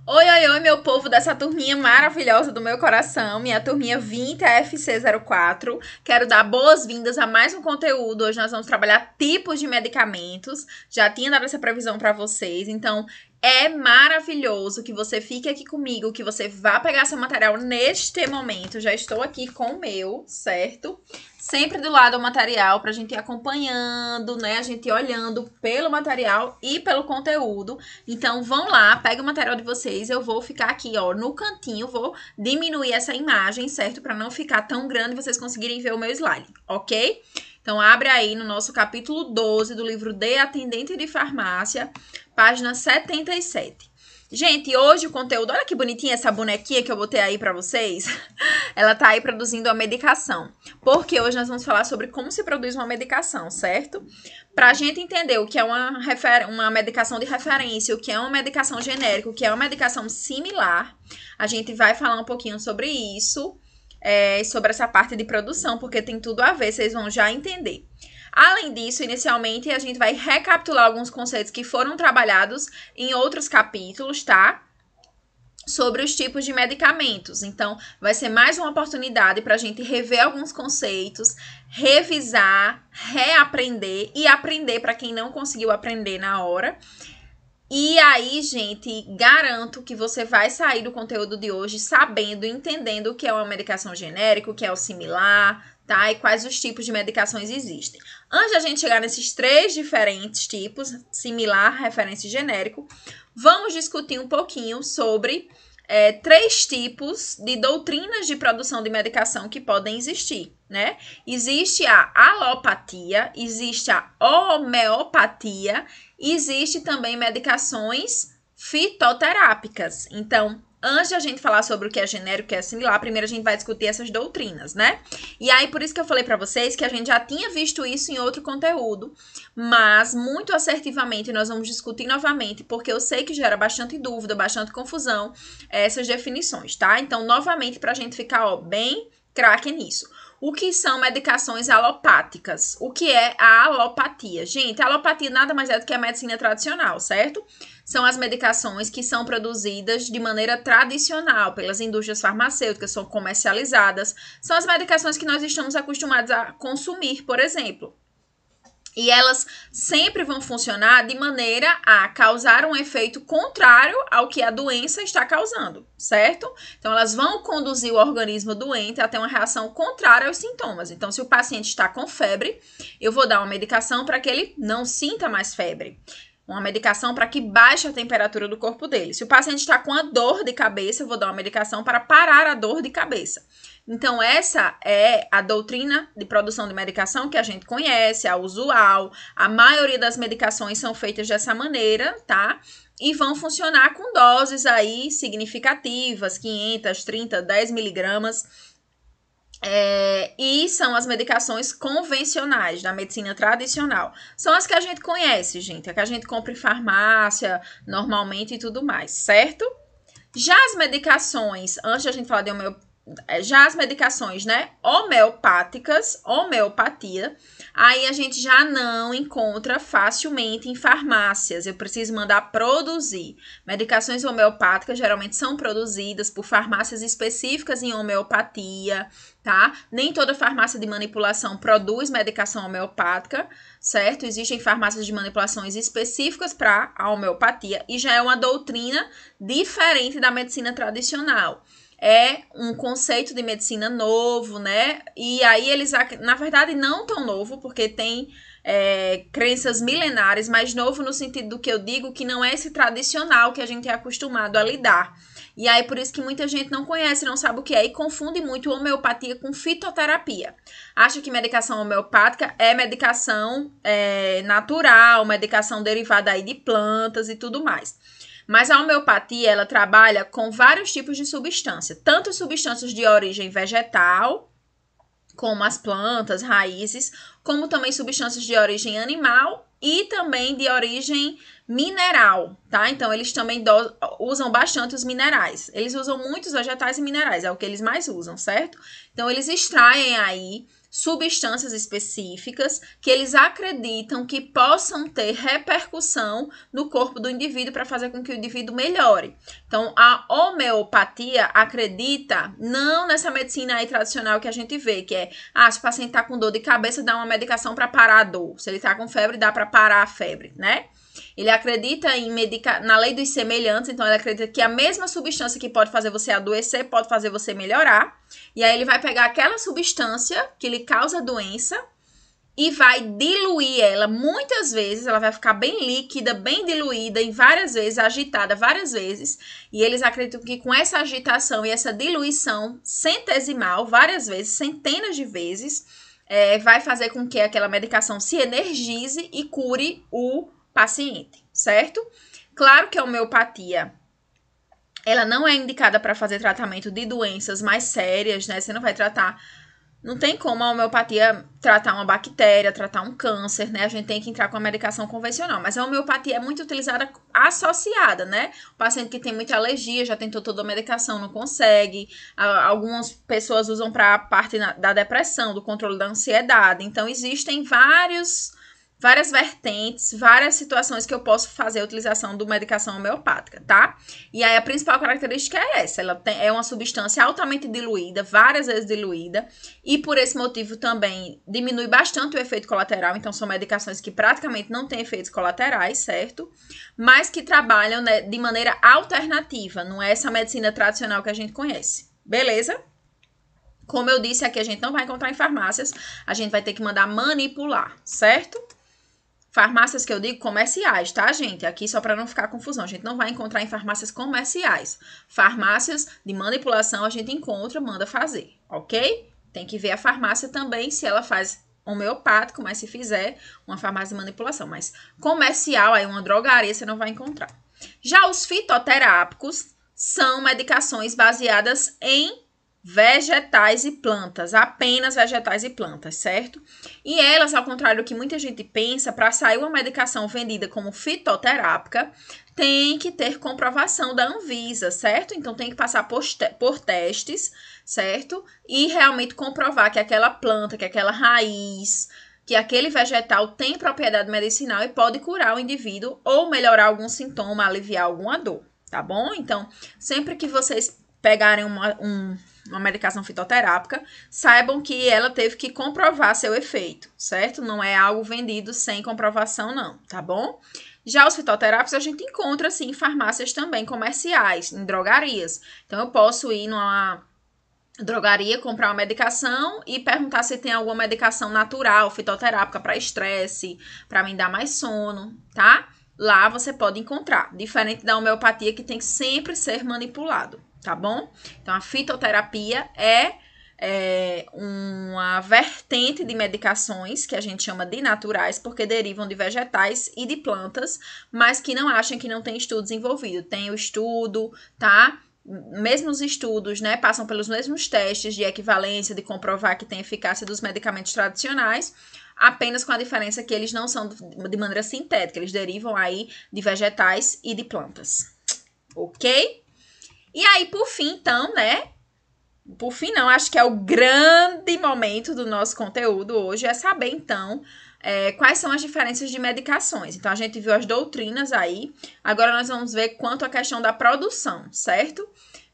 Oi, oi, oi, meu povo dessa turminha maravilhosa do meu coração, minha turminha 20FC04. Quero dar boas-vindas a mais um conteúdo. Hoje nós vamos trabalhar tipos de medicamentos. Já tinha dado essa previsão para vocês, então é maravilhoso que você fique aqui comigo, que você vá pegar seu material neste momento. Já estou aqui com o meu, certo? Sempre do lado do material pra gente ir acompanhando, né? A gente ir olhando pelo material e pelo conteúdo. Então, vão lá, pega o material de vocês. Eu vou ficar aqui, ó, no cantinho. Vou diminuir essa imagem, certo? Para não ficar tão grande e vocês conseguirem ver o meu slide, ok? Então, abre aí no nosso capítulo 12 do livro de Atendente de Farmácia, página 77. Gente, hoje o conteúdo... Olha que bonitinha essa bonequinha que eu botei aí pra vocês. Ela tá aí produzindo a medicação. Porque hoje nós vamos falar sobre como se produz uma medicação, certo? Pra gente entender o que é uma medicação de referência, o que é uma medicação genérica, o que é uma medicação similar, a gente vai falar um pouquinho sobre isso, sobre essa parte de produção, porque tem tudo a ver, vocês vão já entender. Além disso, inicialmente, a gente vai recapitular alguns conceitos que foram trabalhados em outros capítulos, tá? Sobre os tipos de medicamentos. Então, vai ser mais uma oportunidade para a gente rever alguns conceitos, revisar, reaprender e aprender para quem não conseguiu aprender na hora. E aí, gente, garanto que você vai sair do conteúdo de hoje sabendo, entendendo o que é uma medicação genérica, o que é o similar, tá? E quais os tipos de medicações existem. Antes de a gente chegar nesses três diferentes tipos, similar, referência e genérico, vamos discutir um pouquinho sobre três tipos de doutrinas de produção de medicação que podem existir, né? Existe a alopatia, existe a homeopatia, existe também medicações fitoterápicas. Então, antes de a gente falar sobre o que é genérico e o que é similar, primeiro a gente vai discutir essas doutrinas, né? E aí, por isso que eu falei pra vocês que a gente já tinha visto isso em outro conteúdo, mas muito assertivamente nós vamos discutir novamente, porque eu sei que gera bastante dúvida, bastante confusão essas definições, tá? Então, novamente, pra gente ficar, ó, bem craque nisso. O que são medicações alopáticas? O que é a alopatia? Gente, a alopatia nada mais é do que a medicina tradicional, certo? São as medicações que são produzidas de maneira tradicional pelas indústrias farmacêuticas, são comercializadas. São as medicações que nós estamos acostumados a consumir, por exemplo. E elas sempre vão funcionar de maneira a causar um efeito contrário ao que a doença está causando, certo? Então, elas vão conduzir o organismo doente a ter uma reação contrária aos sintomas. Então, se o paciente está com febre, eu vou dar uma medicação para que ele não sinta mais febre. Uma medicação para que baixe a temperatura do corpo dele. Se o paciente está com a dor de cabeça, eu vou dar uma medicação para parar a dor de cabeça. Então, essa é a doutrina de produção de medicação que a gente conhece, a usual. A maioria das medicações são feitas dessa maneira, tá? E vão funcionar com doses aí significativas, 500, 30, 10 miligramas. E são as medicações convencionais da medicina tradicional. São as que a gente conhece, gente. A que a gente compra em farmácia, normalmente e tudo mais, certo? Já as medicações, antes de a gente falar de já as medicações, né, homeopáticas, homeopatia, aí a gente já não encontra facilmente em farmácias. Eu preciso mandar produzir. Medicações homeopáticas geralmente são produzidas por farmácias específicas em homeopatia, tá? Nem toda farmácia de manipulação produz medicação homeopática, certo? Existem farmácias de manipulações específicas para a homeopatia e já é uma doutrina diferente da medicina tradicional. É um conceito de medicina novo, né? E aí eles, na verdade, não tão novo, porque tem crenças milenares, mas novo no sentido do que eu digo, que não é esse tradicional que a gente é acostumado a lidar. E aí, por isso que muita gente não conhece, não sabe o que é e confunde muito homeopatia com fitoterapia. Acha que medicação homeopática é medicação natural, medicação derivada aí de plantas e tudo mais. Mas a homeopatia, ela trabalha com vários tipos de substância, tanto substâncias de origem vegetal, como as plantas, raízes, como também substâncias de origem animal e também de origem mineral, tá? Então, eles também usam bastante os minerais. Eles usam muitos vegetais e minerais, é o que eles mais usam, certo? Então, eles extraem aí substâncias específicas que eles acreditam que possam ter repercussão no corpo do indivíduo para fazer com que o indivíduo melhore. Então, a homeopatia acredita não nessa medicina aí tradicional que a gente vê, que é, se o paciente está com dor de cabeça, dá uma medicação para parar a dor. Se ele está com febre, dá para parar a febre, né? Ele acredita na lei dos semelhantes, então ele acredita que a mesma substância que pode fazer você adoecer pode fazer você melhorar. E aí ele vai pegar aquela substância que lhe causa doença e vai diluir ela. Muitas vezes ela vai ficar bem líquida, bem diluída, em várias vezes, agitada várias vezes. E eles acreditam que com essa agitação e essa diluição centesimal, várias vezes, centenas de vezes, vai fazer com que aquela medicação se energize e cure o paciente, certo? Claro que a homeopatia, ela não é indicada para fazer tratamento de doenças mais sérias, né? Você não vai tratar, não tem como a homeopatia tratar uma bactéria, tratar um câncer, né? A gente tem que entrar com a medicação convencional, mas a homeopatia é muito utilizada associada, né? O paciente que tem muita alergia, já tentou toda a medicação, não consegue. Algumas pessoas usam para a parte da depressão, do controle da ansiedade. Então, existem várias vertentes, várias situações que eu posso fazer a utilização da medicação homeopática, tá? E aí a principal característica é essa, ela é uma substância altamente diluída, várias vezes diluída, e por esse motivo também diminui bastante o efeito colateral, então são medicações que praticamente não têm efeitos colaterais, certo? Mas que trabalham, né, de maneira alternativa, não é essa medicina tradicional que a gente conhece, beleza? Como eu disse aqui, a gente não vai encontrar em farmácias, a gente vai ter que mandar manipular, certo? Farmácias que eu digo comerciais, tá, gente? Aqui só para não ficar confusão. A gente não vai encontrar em farmácias comerciais. Farmácias de manipulação a gente encontra, manda fazer, ok? Tem que ver a farmácia também se ela faz homeopático, mas se fizer uma farmácia de manipulação. Mas comercial, aí uma drogaria você não vai encontrar. Já os fitoterápicos são medicações baseadas em vegetais e plantas, apenas vegetais e plantas, certo? E elas, ao contrário do que muita gente pensa, para sair uma medicação vendida como fitoterápica, tem que ter comprovação da Anvisa, certo? Então, tem que passar por testes, certo? E realmente comprovar que aquela planta, que aquela raiz, que aquele vegetal tem propriedade medicinal e pode curar o indivíduo ou melhorar algum sintoma, aliviar alguma dor, tá bom? Então, sempre que vocês pegarem uma medicação fitoterápica, saibam que ela teve que comprovar seu efeito, certo? Não é algo vendido sem comprovação, não, tá bom? Já os fitoterápicos a gente encontra, sim, em farmácias também comerciais, em drogarias. Então, eu posso ir numa drogaria, comprar uma medicação e perguntar se tem alguma medicação natural, fitoterápica, para estresse, para me dar mais sono, tá? Lá você pode encontrar, diferente da homeopatia que tem que sempre ser manipulado. Tá bom? Então, a fitoterapia é uma vertente de medicações que a gente chama de naturais, porque derivam de vegetais e de plantas, mas que não acham que não tem estudos envolvidos. Tem o estudo, tá? Mesmo os estudos, né, passam pelos mesmos testes de equivalência, de comprovar que tem eficácia dos medicamentos tradicionais, apenas com a diferença que eles não são de maneira sintética, eles derivam aí de vegetais e de plantas. Ok? E aí, por fim, então, né? Por fim, não, acho que é o grande momento do nosso conteúdo hoje, é saber, então, quais são as diferenças de medicações. Então, a gente viu as doutrinas aí, agora nós vamos ver quanto à questão da produção, certo?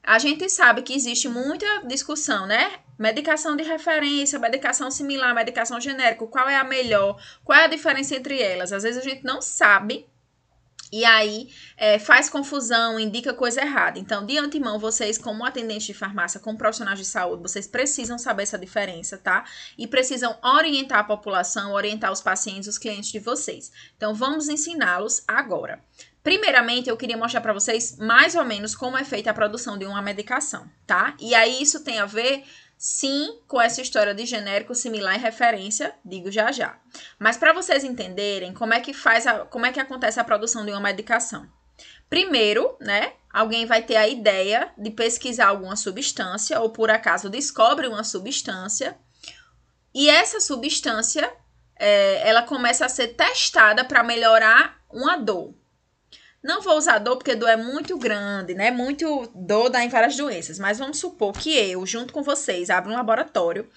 A gente sabe que existe muita discussão, né? Medicação de referência, medicação similar, medicação genérica, qual é a melhor? Qual é a diferença entre elas? Às vezes a gente não sabe. E aí, faz confusão, indica coisa errada. Então, de antemão, vocês, como atendentes de farmácia, como profissionais de saúde, vocês precisam saber essa diferença, tá? E precisam orientar a população, orientar os pacientes, os clientes de vocês. Então, vamos ensiná-los agora. Primeiramente, eu queria mostrar para vocês mais ou menos como é feita a produção de uma medicação, tá? E aí, isso tem a ver, sim, com essa história de genérico, similar e referência, digo já já. Mas para vocês entenderem como é que acontece a produção de uma medicação. Primeiro, né, alguém vai ter a ideia de pesquisar alguma substância ou por acaso descobre uma substância e essa substância, ela começa a ser testada para melhorar uma dor. Não vou usar dor porque dor é muito grande, né? Muito dor dá em várias doenças. Mas vamos supor que eu, junto com vocês, abro um laboratório,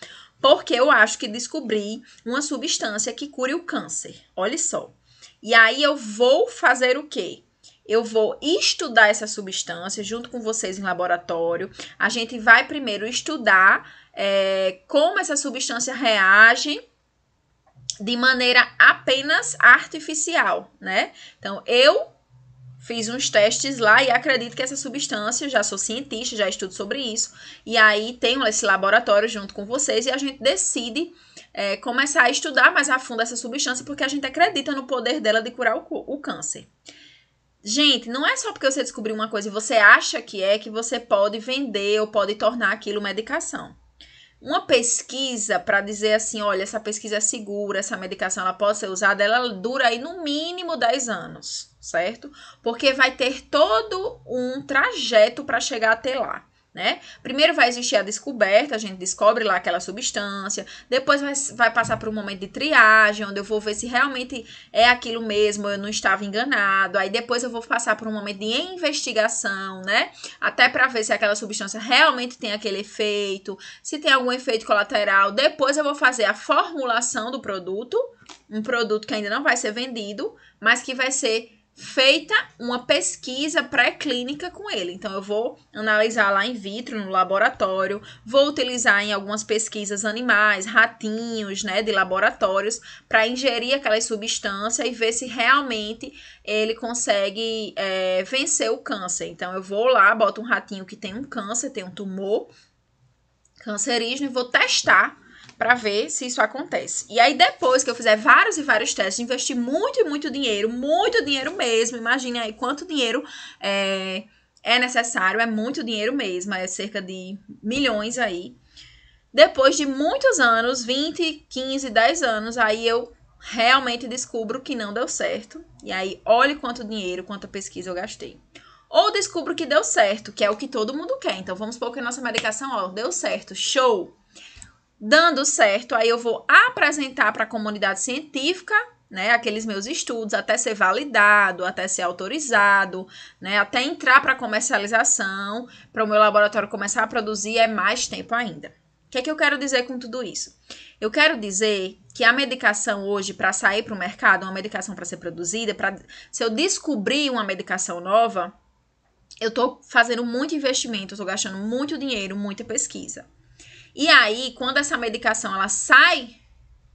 porque eu acho que descobri uma substância que cure o câncer. Olha só. E aí eu vou fazer o quê? Eu vou estudar essa substância junto com vocês em laboratório. A gente vai primeiro estudar como essa substância reage de maneira apenas artificial, né? Então, eu fiz uns testes lá e acredito que essa substância, já sou cientista, já estudo sobre isso, e aí tenho esse laboratório junto com vocês e a gente decide começar a estudar mais a fundo essa substância porque a gente acredita no poder dela de curar o câncer. Gente, não é só porque você descobriu uma coisa e você acha que você pode vender ou pode tornar aquilo medicação. Uma pesquisa para dizer assim, olha, essa pesquisa é segura, essa medicação ela pode ser usada, ela dura aí no mínimo 10 anos, certo? Porque vai ter todo um trajeto para chegar até lá, né? Primeiro vai existir a descoberta, a gente descobre lá aquela substância, depois vai passar por um momento de triagem, onde eu vou ver se realmente é aquilo mesmo, eu não estava enganado, aí depois eu vou passar por um momento de investigação, né? Até para ver se aquela substância realmente tem aquele efeito, se tem algum efeito colateral, depois eu vou fazer a formulação do produto, um produto que ainda não vai ser vendido, mas que vai ser feita uma pesquisa pré-clínica com ele. Então, eu vou analisar lá in vitro, no laboratório, vou utilizar em algumas pesquisas animais, ratinhos, né, de laboratórios, para ingerir aquela substância e ver se realmente ele consegue vencer o câncer. Então, eu vou lá, boto um ratinho que tem um câncer, tem um tumor cancerígeno e vou testar para ver se isso acontece. E aí, depois que eu fizer vários e vários testes, investir muito dinheiro mesmo, imagine aí quanto dinheiro é necessário, é muito dinheiro mesmo, é cerca de milhões aí. Depois de muitos anos, 20, 15, 10 anos, aí eu realmente descubro que não deu certo. E aí, olhe quanto dinheiro, quanta pesquisa eu gastei. Ou descubro que deu certo, que é o que todo mundo quer. Então, vamos supor que a nossa medicação, deu certo, show! Dando certo, aí eu vou apresentar para a comunidade científica, né, aqueles meus estudos, até ser validado, até ser autorizado, né, até entrar para comercialização, para o meu laboratório começar a produzir, é mais tempo ainda. O que é que eu quero dizer com tudo isso? Eu quero dizer que a medicação hoje, para sair para o mercado, uma medicação para ser produzida, se eu descobrir uma medicação nova, eu estou fazendo muito investimento, eu estou gastando muito dinheiro, muita pesquisa. E aí, quando essa medicação ela sai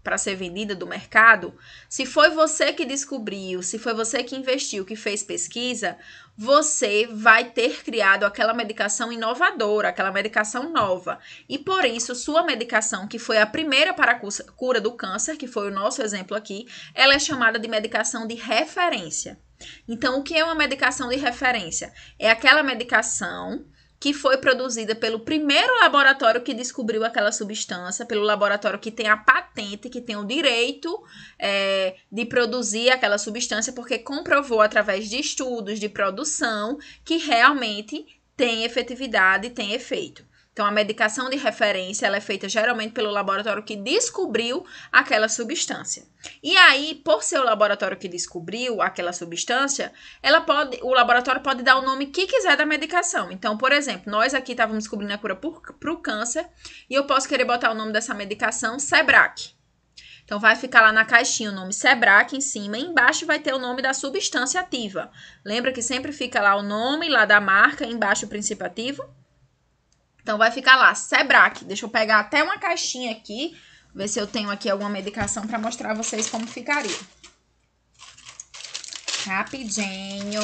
para ser vendida do mercado, se foi você que descobriu, se foi você que investiu, que fez pesquisa, você vai ter criado aquela medicação inovadora, aquela medicação nova. E por isso, sua medicação, que foi a primeira para a cura do câncer, que foi o nosso exemplo aqui, ela é chamada de medicação de referência. Então, o que é uma medicação de referência? É aquela medicação que foi produzida pelo primeiro laboratório que descobriu aquela substância, pelo laboratório que tem a patente, que tem o direito de produzir aquela substância, porque comprovou através de estudos de produção que realmente tem efetividade e tem efeito. Então, a medicação de referência ela é feita geralmente pelo laboratório que descobriu aquela substância. E aí, por ser o laboratório que descobriu aquela substância, o laboratório pode dar o nome que quiser da medicação. Então, por exemplo, nós aqui estávamos descobrindo a cura para o câncer e eu posso querer botar o nome dessa medicação Sebrac. Então, vai ficar lá na caixinha o nome Sebrac em cima e embaixo vai ter o nome da substância ativa. Lembra que sempre fica lá o nome lá da marca, embaixo o princípio ativo? Então, vai ficar lá, Sebrac. Deixa eu pegar até uma caixinha aqui, ver se eu tenho aqui alguma medicação para mostrar a vocês como ficaria. Rapidinho.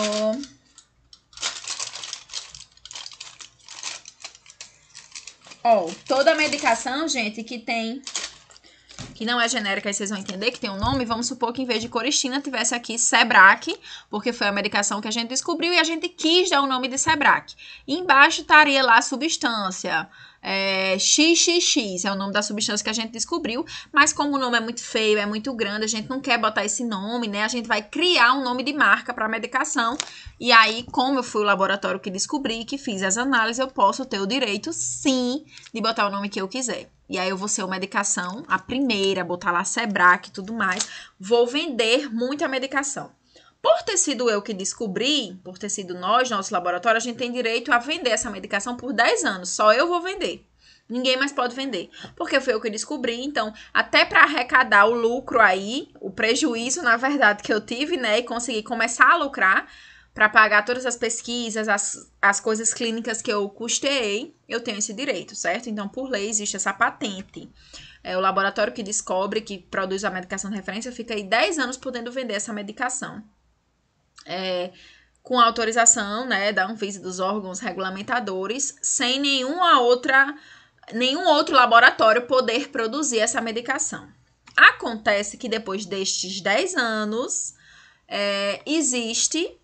Ó, toda medicação, gente, que não é genérica, aí vocês vão entender que tem um nome. Vamos supor que em vez de Coristina tivesse aqui Sebrac, porque foi a medicação que a gente descobriu e a gente quis dar o nome de Sebrac. E embaixo estaria lá a substância, XXX, é o nome da substância que a gente descobriu, mas como o nome é muito feio, é muito grande, a gente não quer botar esse nome, né? A gente vai criar um nome de marca para a medicação. E aí, como eu fui o laboratório que descobri, que fiz as análises, eu posso ter o direito, sim, de botar o nome que eu quiser. E aí eu vou ser uma medicação, a primeira, botar lá Sebrac e tudo mais. Vou vender muita medicação. Por ter sido eu que descobri, por ter sido nós, nosso laboratório, a gente tem direito a vender essa medicação por 10 anos. Só eu vou vender. Ninguém mais pode vender. Porque foi eu que descobri. Então, até para arrecadar o lucro aí, o prejuízo, na verdade, que eu tive, né? E conseguir começar a lucrar para pagar todas as pesquisas, as coisas clínicas que eu custeei, eu tenho esse direito, certo? Então, por lei, existe essa patente. O laboratório que descobre, que produz a medicação de referência, fica aí 10 anos podendo vender essa medicação. Com autorização, né, da Anvisa, dos órgãos regulamentadores, sem nenhum outro laboratório poder produzir essa medicação. Acontece que depois destes 10 anos, existe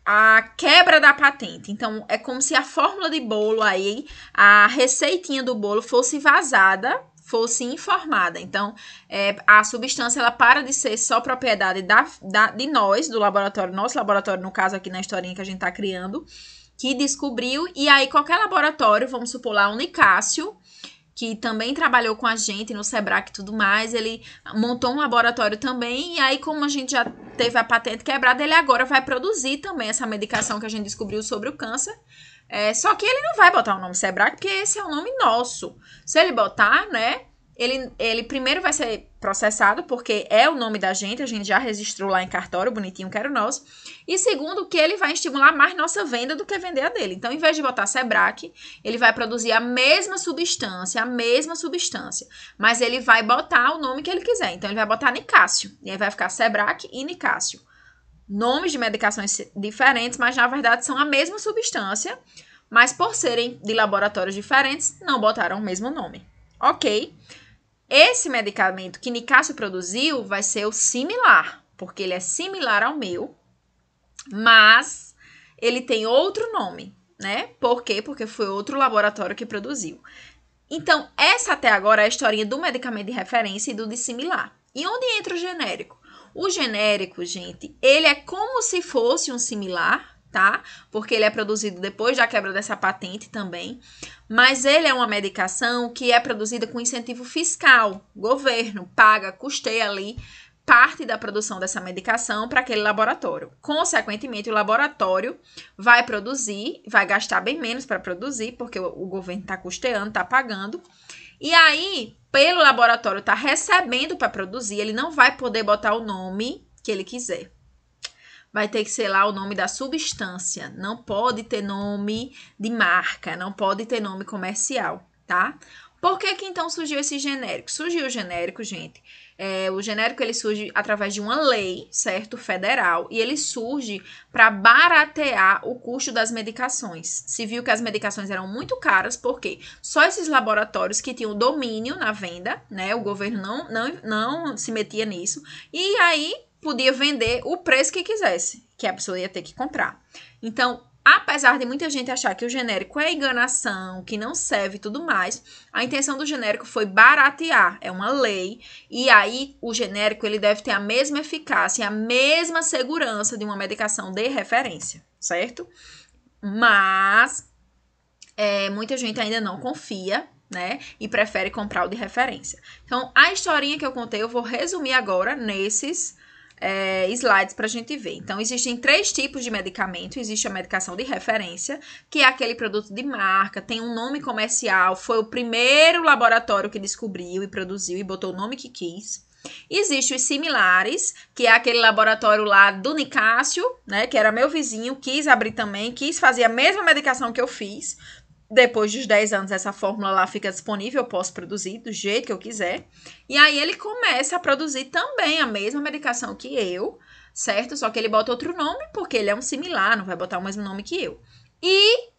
a quebra da patente. Então, é como se a fórmula de bolo aí, a receitinha do bolo fosse vazada, fosse informada. Então, a substância, ela para de ser só propriedade de nós, do laboratório, nosso laboratório, no caso aqui na historinha que a gente tá criando, que descobriu, e aí qualquer laboratório, vamos supor lá, Unicácio, que também trabalhou com a gente no Sebrae e tudo mais, ele montou um laboratório também, e aí como a gente já teve a patente quebrada, ele agora vai produzir também essa medicação que a gente descobriu sobre o câncer. Só que ele não vai botar o nome Sebrae, porque esse é o nome nosso. Se ele botar, né, ele primeiro vai ser processado, porque é o nome da gente, a gente já registrou lá em cartório, bonitinho, que era o nosso. E segundo, que ele vai estimular mais nossa venda do que vender a dele. Então, em vez de botar Sebrae, ele vai produzir a mesma substância, mas ele vai botar o nome que ele quiser. Então, ele vai botar Nicásio, e aí vai ficar Sebrae e Nicásio. Nomes de medicações diferentes, mas na verdade são a mesma substância, mas por serem de laboratórios diferentes, não botaram o mesmo nome. Ok? Esse medicamento que Nicásio produziu vai ser o similar, porque ele é similar ao meu, mas ele tem outro nome, né? Por quê? Porque foi outro laboratório que produziu. Então, essa até agora é a historinha do medicamento de referência e do de similar. E onde entra o genérico? O genérico, gente, ele é como se fosse um similar, tá? Porque ele é produzido depois da quebra dessa patente também. Mas ele é uma medicação que é produzida com incentivo fiscal. O governo paga, custeia ali parte da produção dessa medicação para aquele laboratório. Consequentemente, o laboratório vai produzir, vai gastar bem menos para produzir, porque o governo está custeando, está pagando. E aí, pelo laboratório estar recebendo para produzir, ele não vai poder botar o nome que ele quiser. Vai ter que ser lá o nome da substância. Não pode ter nome de marca, não pode ter nome comercial, tá? Por que que então surgiu esse genérico? Surgiu o genérico, gente. O genérico ele surge através de uma lei, certo? Federal. E ele surge para baratear o custo das medicações. Se viu que as medicações eram muito caras, porque só esses laboratórios que tinham domínio na venda, né? O governo não se metia nisso. E aí podia vender o preço que quisesse, que a pessoa ia ter que comprar. Então, apesar de muita gente achar que o genérico é enganação, que não serve e tudo mais, a intenção do genérico foi baratear, é uma lei, e aí o genérico ele deve ter a mesma eficácia, a mesma segurança de uma medicação de referência, certo? Mas muita gente ainda não confia, né? E prefere comprar o de referência. Então, a historinha que eu contei, eu vou resumir agora nesses slides para a gente ver. Então, existem 3 tipos de medicamento. Existe a medicação de referência, que é aquele produto de marca, tem um nome comercial, foi o primeiro laboratório que descobriu e produziu e botou o nome que quis. Existem os similares, que é aquele laboratório lá do Nicásio, né, que era meu vizinho, quis abrir também, quis fazer a mesma medicação que eu fiz. Depois dos 10 anos, essa fórmula lá fica disponível, eu posso produzir do jeito que eu quiser. E aí, ele começa a produzir também a mesma medicação que eu, certo? Só que ele bota outro nome, porque ele é um similar, não vai botar o mesmo nome que eu. E,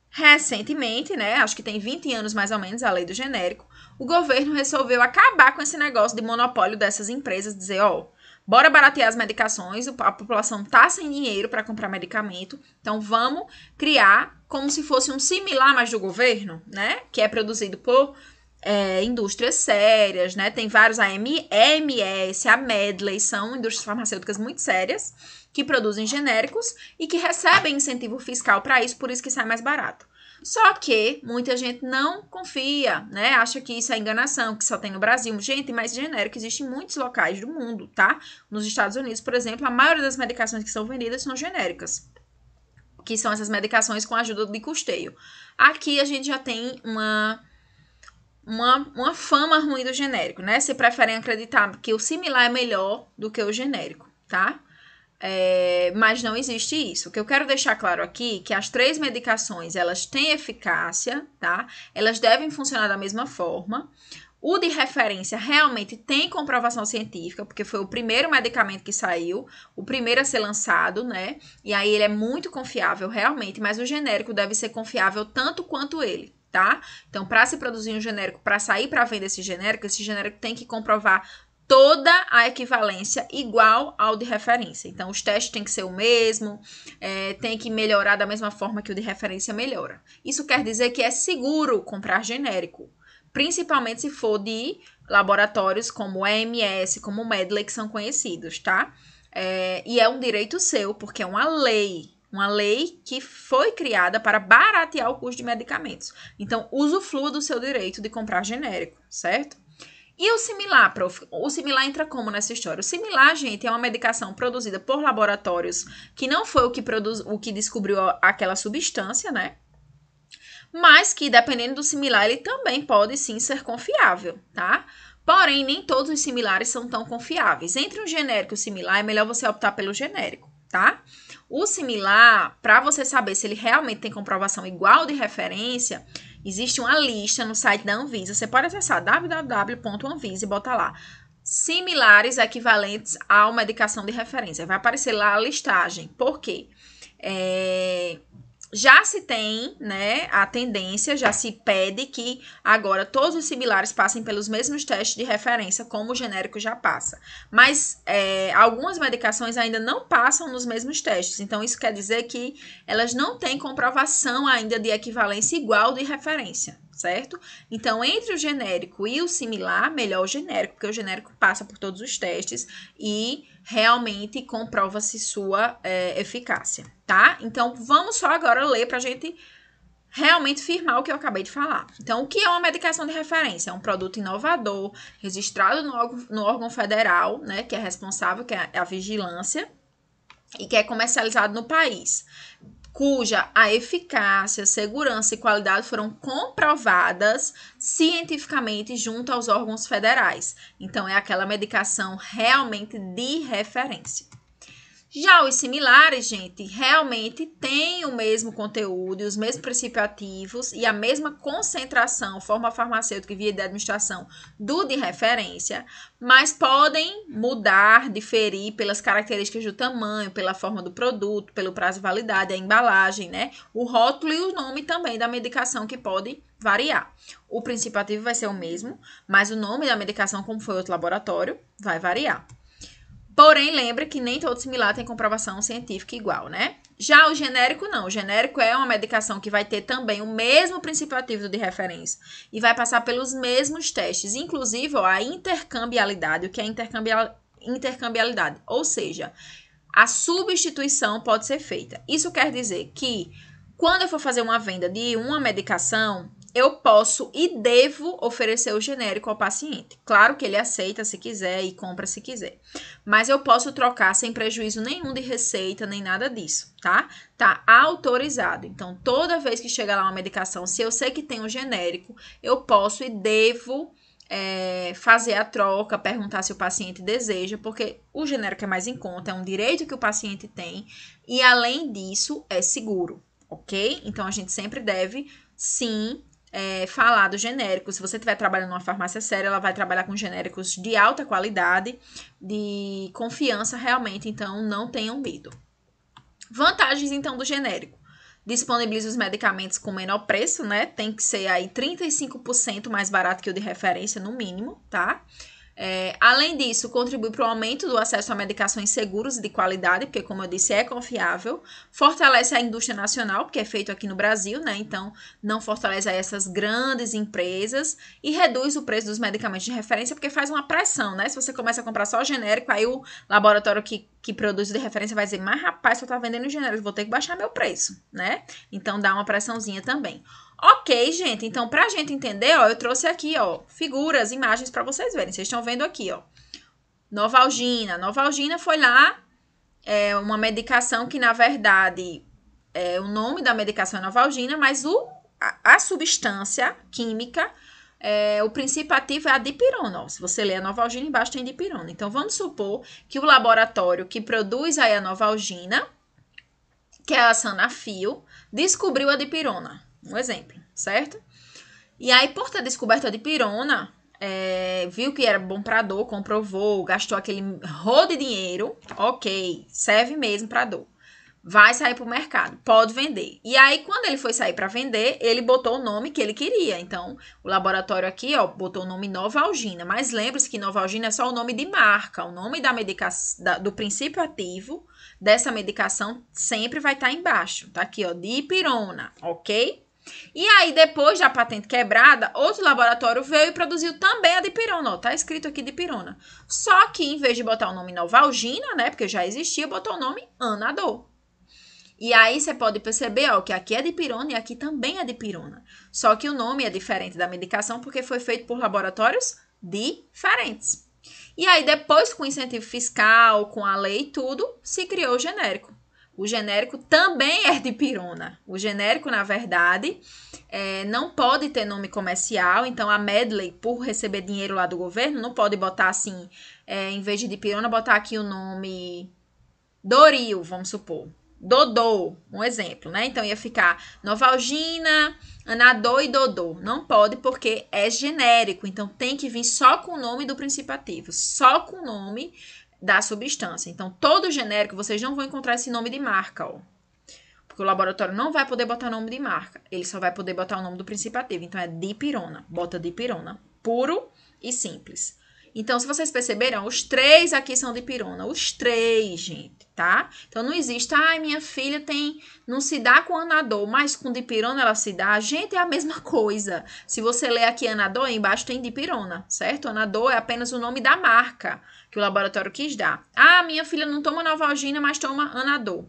recentemente, né, acho que tem 20 anos mais ou menos, a lei do genérico, o governo resolveu acabar com esse negócio de monopólio dessas empresas, dizer, bora baratear as medicações, a população tá sem dinheiro para comprar medicamento, então vamos criar como se fosse um similar, mas do governo, né? Que é produzido por indústrias sérias, né? Tem vários, a EMS, a Medley, são indústrias farmacêuticas muito sérias, que produzem genéricos e que recebem incentivo fiscal para isso, por isso que sai mais barato. Só que muita gente não confia, né? Acha que isso é enganação, que só tem no Brasil. Gente, mas genérico existe em muitos locais do mundo, tá? Nos Estados Unidos, por exemplo, a maioria das medicações que são vendidas são genéricas. que são essas medicações com ajuda de custeio. Aqui a gente já tem uma fama ruim do genérico, né? Se preferem acreditar que o similar é melhor do que o genérico, tá? Mas não existe isso. O que eu quero deixar claro aqui é que as 3 medicações, elas têm eficácia, tá? Elas devem funcionar da mesma forma. O de referência realmente tem comprovação científica, porque foi o primeiro medicamento que saiu, o primeiro a ser lançado, né? E aí ele é muito confiável realmente, mas o genérico deve ser confiável tanto quanto ele, tá? Então, para se produzir um genérico, para sair para venda esse genérico tem que comprovar toda a equivalência igual ao de referência. Então, os testes têm que ser o mesmo, tem que melhorar da mesma forma que o de referência melhora. Isso quer dizer que é seguro comprar genérico, principalmente se for de laboratórios como EMS, como Medley, que são conhecidos, tá? E é um direito seu, porque é uma lei que foi criada para baratear o custo de medicamentos. Então, usufrua do seu direito de comprar genérico, certo? E o similar, prof? O similar entra como nessa história? O similar, gente, é uma medicação produzida por laboratórios que não foi o que descobriu aquela substância, né? Mas que, dependendo do similar, ele também pode sim ser confiável, tá? Porém, nem todos os similares são tão confiáveis. Entre um genérico e o similar, é melhor você optar pelo genérico, tá? O similar, para você saber se ele realmente tem comprovação igual de referência, existe uma lista no site da Anvisa. Você pode acessar www.anvisa e botar lá similares equivalentes à medicação de referência. Vai aparecer lá a listagem. Por quê? Já se tem, né, a tendência, já se pede que agora todos os similares passem pelos mesmos testes de referência, como o genérico já passa. Mas algumas medicações ainda não passam nos mesmos testes. Então, isso quer dizer que elas não têm comprovação ainda de equivalência igual de referência, certo? Então, entre o genérico e o similar, melhor o genérico, porque o genérico passa por todos os testes e realmente comprova-se sua eficácia, tá? Então, vamos só agora ler para a gente realmente firmar o que eu acabei de falar. Então, o que é uma medicação de referência? É um produto inovador, registrado no órgão federal, né, que é responsável, que é a vigilância, e que é comercializado no país, cuja a eficácia, segurança e qualidade foram comprovadas cientificamente junto aos órgãos federais. Então, é aquela medicação realmente de referência. Já os similares, gente, realmente têm o mesmo conteúdo, os mesmos princípios ativos e a mesma concentração, forma farmacêutica e via de administração do de referência, mas podem mudar, diferir pelas características do tamanho, pela forma do produto, pelo prazo de validade, a embalagem, né? O rótulo e o nome também da medicação que pode variar. O princípio ativo vai ser o mesmo, mas o nome da medicação, como foi outro laboratório, vai variar. Porém, lembra que nem todo similar tem comprovação científica igual, né? Já o genérico, não. O genérico é uma medicação que vai ter também o mesmo princípio ativo de referência e vai passar pelos mesmos testes, inclusive a intercambialidade. O que é intercambialidade? Ou seja, a substituição pode ser feita. Isso quer dizer que quando eu for fazer uma venda de uma medicação, eu posso e devo oferecer o genérico ao paciente. Claro que ele aceita se quiser e compra se quiser. Mas eu posso trocar sem prejuízo nenhum de receita, nem nada disso, tá? Tá autorizado. Então, toda vez que chega lá uma medicação, se eu sei que tem um genérico, eu posso e devo fazer a troca, perguntar se o paciente deseja, porque o genérico é mais em conta, é um direito que o paciente tem e, além disso, é seguro, ok? Então, a gente sempre deve, sim, falar do genérico. Se você estiver trabalhando numa farmácia séria, ela vai trabalhar com genéricos de alta qualidade, de confiança realmente, então não tenham medo. Vantagens, então, do genérico. Disponibiliza os medicamentos com menor preço, né? Tem que ser aí 35% mais barato que o de referência, no mínimo, tá? Além disso, contribui para o aumento do acesso a medicações seguras e de qualidade, porque, como eu disse, é confiável. Fortalece a indústria nacional, porque é feito aqui no Brasil, né? Então, não fortalece aí essas grandes empresas. E reduz o preço dos medicamentos de referência, porque faz uma pressão, né? Se você começa a comprar só genérico, aí o laboratório que produz de referência vai dizer, mas rapaz, só tá vendendo genérico, vou ter que baixar meu preço, né? Então, dá uma pressãozinha também. Ok, gente, então pra gente entender, ó, eu trouxe aqui, ó, figuras, imagens pra vocês verem. Vocês estão vendo aqui, ó, Novalgina. Novalgina foi lá, uma medicação que, na verdade, o nome da medicação é Novalgina, mas a substância química, o princípio ativo é a dipirona. Ó. Se você ler a Novalgina, embaixo tem dipirona. Então, vamos supor que o laboratório que produz aí a Novalgina, que é a Sanafil, descobriu a dipirona. Um exemplo, certo? E aí, por ter descoberto a dipirona, viu que era bom para dor, comprovou, gastou aquele rolo de dinheiro, ok, serve mesmo para dor. Vai sair para o mercado, pode vender. E aí, quando ele foi sair para vender, ele botou o nome que ele queria. Então, o laboratório aqui, ó, botou o nome Novalgina. Mas lembre-se que Novalgina é só o nome de marca. O nome da medicação, do princípio ativo dessa medicação sempre vai estar embaixo. Tá aqui, ó, dipirona, ok? E aí, depois da patente quebrada, outro laboratório veio e produziu também a dipirona. Ó, tá escrito aqui dipirona. Só que, em vez de botar o nome Novalgina, né, porque já existia, botou o nome Anador. E aí você pode perceber, ó, que aqui é dipirona e aqui também é dipirona. Só que o nome é diferente da medicação porque foi feito por laboratórios diferentes. E aí depois, com incentivo fiscal, com a lei e tudo, se criou o genérico. O genérico também é dipirona. O genérico, na verdade, não pode ter nome comercial. Então, a Medley, por receber dinheiro lá do governo, não pode botar assim, em vez de dipirona, botar aqui o nome Doril, vamos supor. Dodô, um exemplo, né? Então, ia ficar Novalgina, Anador e Dodô. Não pode porque é genérico. Então, tem que vir só com o nome do princípio ativo. Só com o nome da substância. Então, todo genérico, vocês não vão encontrar esse nome de marca, ó. Porque o laboratório não vai poder botar nome de marca. Ele só vai poder botar o nome do princípio ativo. Então, é dipirona. Bota dipirona. Puro e simples. Então, se vocês perceberam, os 3 aqui são dipirona. Os 3, gente, tá? Então, não existe, minha filha não se dá com Anador, mas com dipirona ela se dá. Gente, é a mesma coisa. Se você ler aqui Anador, embaixo tem dipirona, certo? Anador é apenas o nome da marca que o laboratório quis dar. Minha filha não toma Novalgina, mas toma Anador.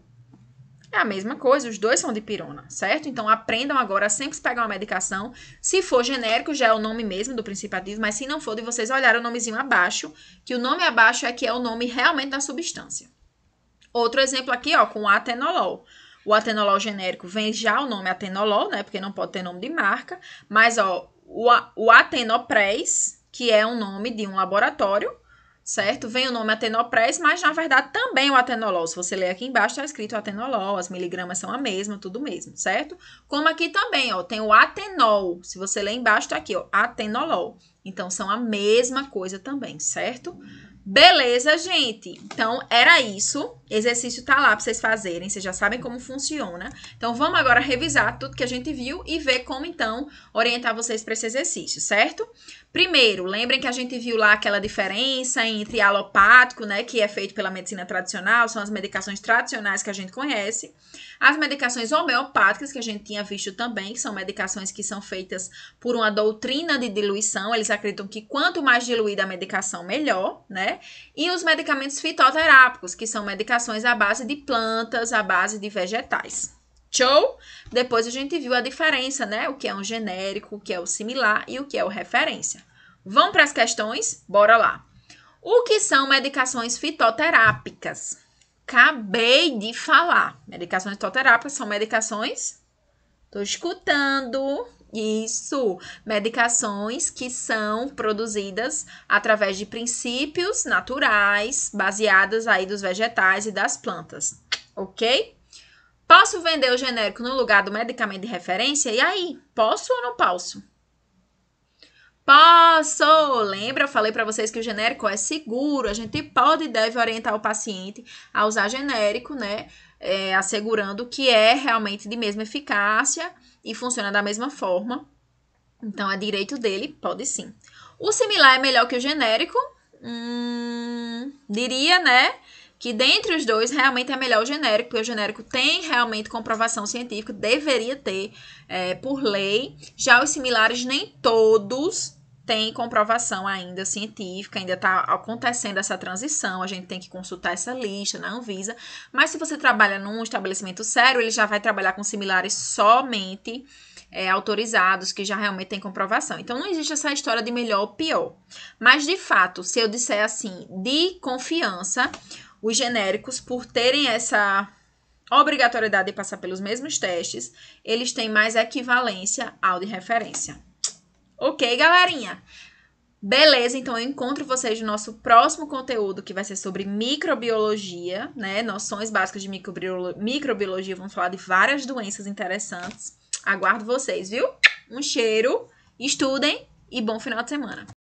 É a mesma coisa, os dois são dipirona, certo? Então, aprendam agora a sempre pegar uma medicação. Se for genérico, já é o nome mesmo do princípio ativo, mas se não for, de vocês olharem o nomezinho abaixo, que o nome abaixo é que é o nome realmente da substância. Outro exemplo aqui, ó, com o atenolol. O atenolol genérico vem já o nome atenolol, né? Porque não pode ter nome de marca. Mas, ó, o Atenopres, que é um nome de um laboratório, certo? Vem o nome Atenopres, mas na verdade também o atenolol. Se você ler aqui embaixo, está escrito atenolol, as miligramas são a mesma, tudo mesmo, certo? Como aqui também, ó, tem o atenol. Se você ler embaixo, tá aqui, ó, atenolol. Então, são a mesma coisa também, certo? Beleza, gente? Então, era isso. Exercício tá lá para vocês fazerem. Vocês já sabem como funciona. Então, vamos agora revisar tudo que a gente viu e ver como, então, orientar vocês para esse exercício, certo? Primeiro, lembrem que a gente viu lá aquela diferença entre alopático, né, que é feito pela medicina tradicional, são as medicações tradicionais que a gente conhece. As medicações homeopáticas, que a gente tinha visto também, que são medicações que são feitas por uma doutrina de diluição. Eles acreditam que quanto mais diluída a medicação, melhor, né? E os medicamentos fitoterápicos, que são medicações à base de plantas, à base de vegetais. Show? Depois a gente viu a diferença, né? O que é um genérico, o que é o similar e o que é o referência. Vamos para as questões? Bora lá. O que são medicações fitoterápicas? Acabei de falar. Medicações fitoterápicas são medicações... Tô escutando. Isso. Medicações que são produzidas através de princípios naturais, baseadas aí dos vegetais e das plantas. Ok? Posso vender o genérico no lugar do medicamento de referência? E aí, posso ou não posso? Posso! Lembra? Eu falei para vocês que o genérico é seguro. A gente pode e deve orientar o paciente a usar genérico, né? Assegurando que é realmente de mesma eficácia e funciona da mesma forma. Então, é direito dele, pode sim. O similar é melhor que o genérico? Diria, né? Que dentre os dois, realmente é melhor o genérico, porque o genérico tem realmente comprovação científica, deveria ter por lei. Já os similares, nem todos têm comprovação ainda científica, ainda está acontecendo essa transição, a gente tem que consultar essa lista na Anvisa. Mas se você trabalha num estabelecimento sério, ele já vai trabalhar com similares somente autorizados, que já realmente tem comprovação. Então, não existe essa história de melhor ou pior. Mas, de fato, se eu disser assim, de confiança... Os genéricos, por terem essa obrigatoriedade de passar pelos mesmos testes, eles têm mais equivalência ao de referência. Ok, galerinha? Beleza, então eu encontro vocês no nosso próximo conteúdo, que vai ser sobre microbiologia, né? Noções básicas de microbiologia. Vamos falar de várias doenças interessantes. Aguardo vocês, viu? Um cheiro, estudem e bom final de semana.